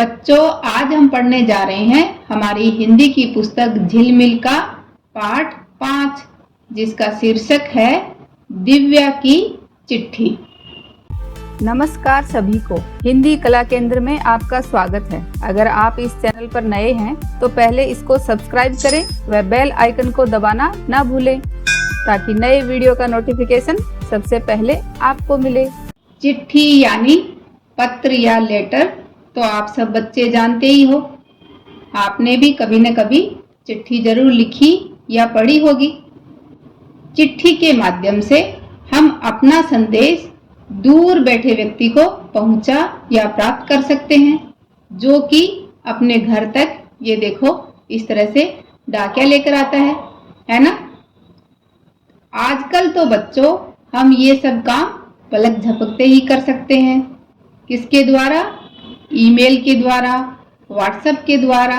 बच्चों, आज हम पढ़ने जा रहे हैं हमारी हिंदी की पुस्तक झिलमिल का पाठ 5, जिसका शीर्षक है दिव्या की चिट्ठी। नमस्कार सभी को, हिंदी कला केंद्र में आपका स्वागत है। अगर आप इस चैनल पर नए हैं तो पहले इसको सब्सक्राइब करें व बेल आइकन को दबाना ना भूलें ताकि नए वीडियो का नोटिफिकेशन सबसे पहले आपको मिले। चिट्ठी यानी पत्र या लेटर तो आप सब बच्चे जानते ही हो। आपने भी कभी न कभी चिट्ठी जरूर लिखी या पढ़ी होगी। चिट्ठी के माध्यम से हम अपना संदेश दूर बैठे व्यक्ति को पहुंचा या प्राप्त कर सकते हैं, जो कि अपने घर तक, ये देखो, इस तरह से डाकिया लेकर आता है ना। आजकल तो बच्चों हम ये सब काम पलक झपकते ही कर सकते हैं। किसके द्वारा? ईमेल के द्वारा, व्हाट्सएप के द्वारा।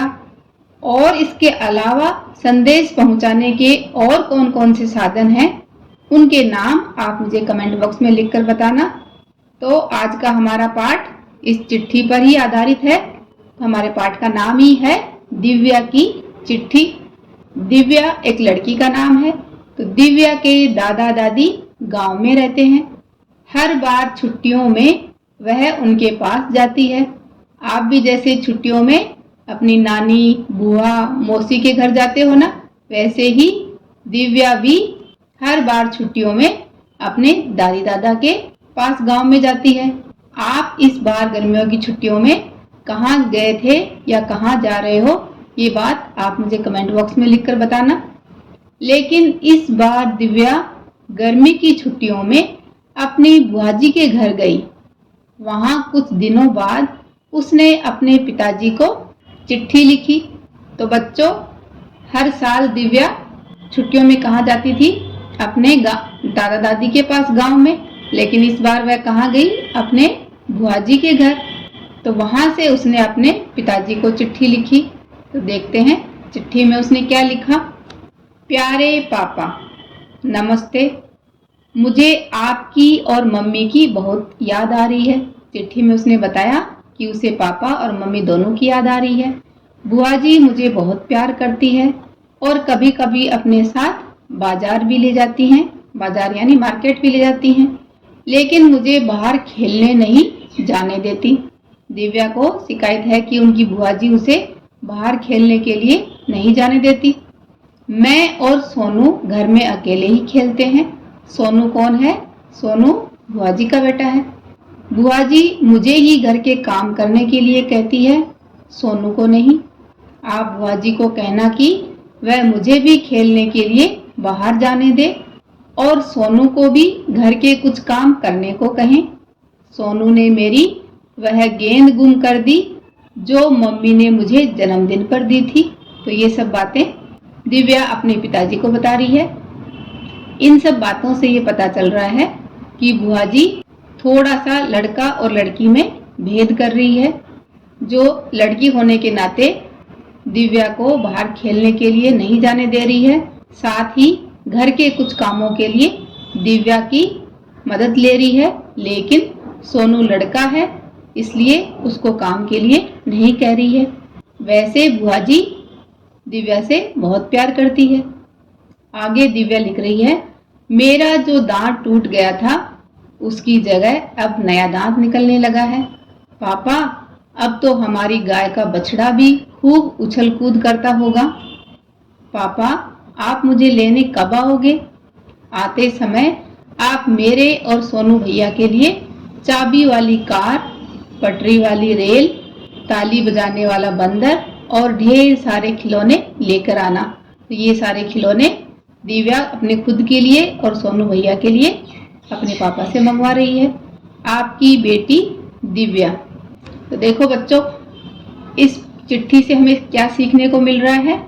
और इसके अलावा संदेश पहुंचाने के और कौन कौन से साधन हैं, उनके नाम आप मुझे कमेंट बॉक्स में लिखकर बताना। तो आज का हमारा पाठ इस चिट्ठी पर ही आधारित है। हमारे पाठ का नाम ही है दिव्या की चिट्ठी। दिव्या एक लड़की का नाम है। तो दिव्या के दादा दादी गांव में रहते हैं। हर बार छुट्टियों में वह उनके पास जाती है। आप भी जैसे छुट्टियों में अपनी नानी, बुआ, मौसी के घर जाते हो ना, वैसे ही दिव्या भी हर बार छुट्टियों में अपने दादी दादा के पास गांव में जाती है। आप इस बार गर्मियों की छुट्टियों में कहाँ गए थे या कहाँ जा रहे हो, ये बात आप मुझे कमेंट बॉक्स में लिखकर बताना। लेकिन इस बार दिव्या गर्मी की छुट्टियों में अपनी बुआजी के घर गई। वहां कुछ दिनों बाद उसने अपने पिताजी को चिट्ठी लिखी। तो बच्चों, हर साल दिव्या छुट्टियों में कहाँ जाती थी? अपने दादा दादी के पास गांव में। लेकिन इस बार वह कहाँ गई? अपने बुआजी के घर। तो वहां से उसने अपने पिताजी को चिट्ठी लिखी। तो देखते हैं चिट्ठी में उसने क्या लिखा। प्यारे पापा, नमस्ते। मुझे आपकी और मम्मी की बहुत याद आ रही है। चिट्ठी में उसने बताया कि उसे पापा और मम्मी दोनों की याद आ रही है। बुआ जी मुझे बहुत प्यार करती है और कभी कभी अपने साथ बाजार भी ले जाती हैं। बाजार यानी मार्केट भी ले जाती हैं, लेकिन मुझे बाहर खेलने नहीं जाने देती। दिव्या को शिकायत है कि उनकी बुआ जी उसे बाहर खेलने के लिए नहीं जाने देती। मैं और सोनू घर में अकेले ही खेलते हैं। सोनू कौन है? सोनू बुआ जी का बेटा है। बुआ जी मुझे ही घर के काम करने के लिए कहती है, सोनू को नहीं। आप बुआ जी को कहना कि वह मुझे भी खेलने के लिए बाहर जाने दे और सोनू को भी घर के कुछ काम करने को कहें। सोनू ने मेरी वह गेंद गुम कर दी जो मम्मी ने मुझे जन्मदिन पर दी थी। तो ये सब बातें दिव्या अपने पिताजी को बता रही है। इन सब बातों से ये पता चल रहा है कि बुआ जी थोड़ा सा लड़का और लड़की में भेद कर रही है। जो लड़की होने के नाते दिव्या को बाहर खेलने के लिए नहीं जाने दे रही है, साथ ही घर के कुछ कामों के लिए दिव्या की मदद ले रही है। लेकिन सोनू लड़का है, इसलिए उसको काम के लिए नहीं कह रही है। वैसे बुआ जी दिव्या से बहुत प्यार करती है। आगे दिव्या लिख रही है, मेरा जो दांत टूट गया था उसकी जगह अब नया दांत निकलने लगा है। पापा, अब तो हमारी गाय का बछड़ा भी खूब उछल कूद करता होगा। पापा, आप मुझे लेने कब आओगे? आते समय आप मेरे और सोनू भैया के लिए चाबी वाली कार, पटरी वाली रेल, ताली बजाने वाला बंदर और ढेर सारे खिलौने लेकर आना। तो ये सारे खिलौने दिव्या अपने खुद के लिए और सोनू भैया के लिए अपने पापा से मंगवा रही है। आपकी बेटी दिव्या। तो देखो बच्चों, इस चिट्ठी से हमें क्या सीखने को मिल रहा है।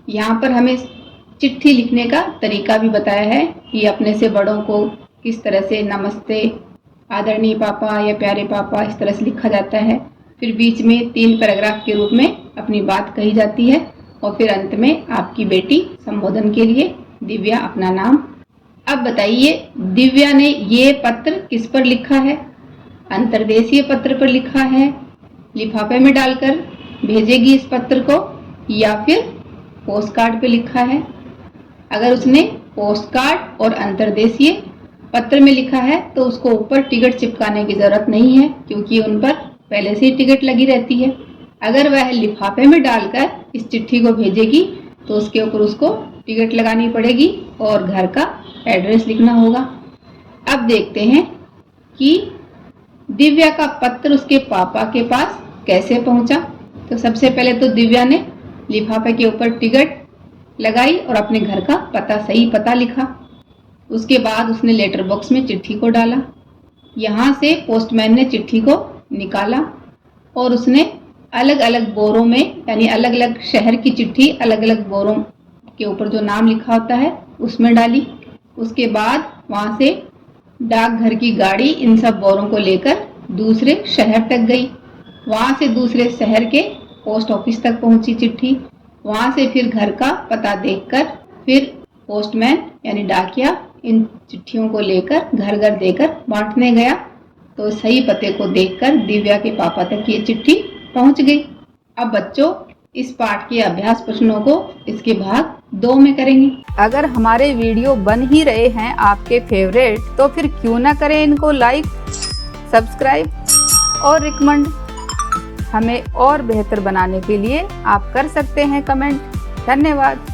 यहाँ पर हमें चिट्ठी लिखने का तरीका भी बताया है कि अपने से बड़ों को किस तरह से नमस्ते, आदरणीय पापा या प्यारे पापा, इस तरह से लिखा जाता है। फिर बीच में 3 पैराग्राफ के रूप में अपनी बात कही जाती है और फिर अंत में आपकी बेटी संबोधन के लिए दिव्या अपना नाम। अब बताइए, दिव्या ने ये पत्र किस पर लिखा है? अंतर्देशीय पत्र पर लिखा है लिफाफे में डालकर भेजेगी इस पत्र को या फिर पोस्ट कार्ड पे लिखा है। अगर उसने पोस्ट कार्ड और अंतर्देशीय पत्र में लिखा है तो उसको ऊपर टिकट चिपकाने की जरूरत नहीं है, क्योंकि उन पर पहले से ही टिकट लगी रहती है। अगर वह लिफाफे में डालकर इस चिट्ठी को भेजेगी तो उसके ऊपर उसको टिकट लगानी पड़ेगी और घर का एड्रेस लिखना होगा। अब देखते हैं कि दिव्या का पत्र उसके पापा के पास कैसे पहुंचा। तो सबसे पहले तो दिव्या ने लिफाफे के ऊपर टिकट लगाई और अपने घर का सही पता लिखा। उसके बाद उसने लेटर बॉक्स में चिट्ठी को डाला। यहाँ से पोस्टमैन ने चिट्ठी को निकाला और उसने अलग अलग बोरों में, यानी अलग अलग शहर की चिट्ठी अलग अलग बोरों के ऊपर जो नाम लिखा होता है उसमें डाली। उसके बाद वहाँ से डाकघर की गाड़ी इन सब बोरों को लेकर दूसरे शहर तक गई। वहाँ से दूसरे शहर के पोस्ट ऑफिस तक पहुंची चिट्ठी। वहाँ से फिर घर का पता देखकर फिर पोस्टमैन यानी डाकिया इन चिट्ठियों को लेकर घर घर देकर बांटने गया। तो सही पते को देखकर दिव्या के पापा तक ये चिट्ठी पहुंच गई। अब बच्चों इस पाठ के अभ्यास प्रश्नों को इसके भाग 2 में करेंगे। अगर हमारे वीडियो बन ही रहे हैं आपके फेवरेट, तो फिर क्यों ना करें इनको लाइक, सब्सक्राइब और रिकमेंड। हमें और बेहतर बनाने के लिए आप कर सकते हैं कमेंट। धन्यवाद।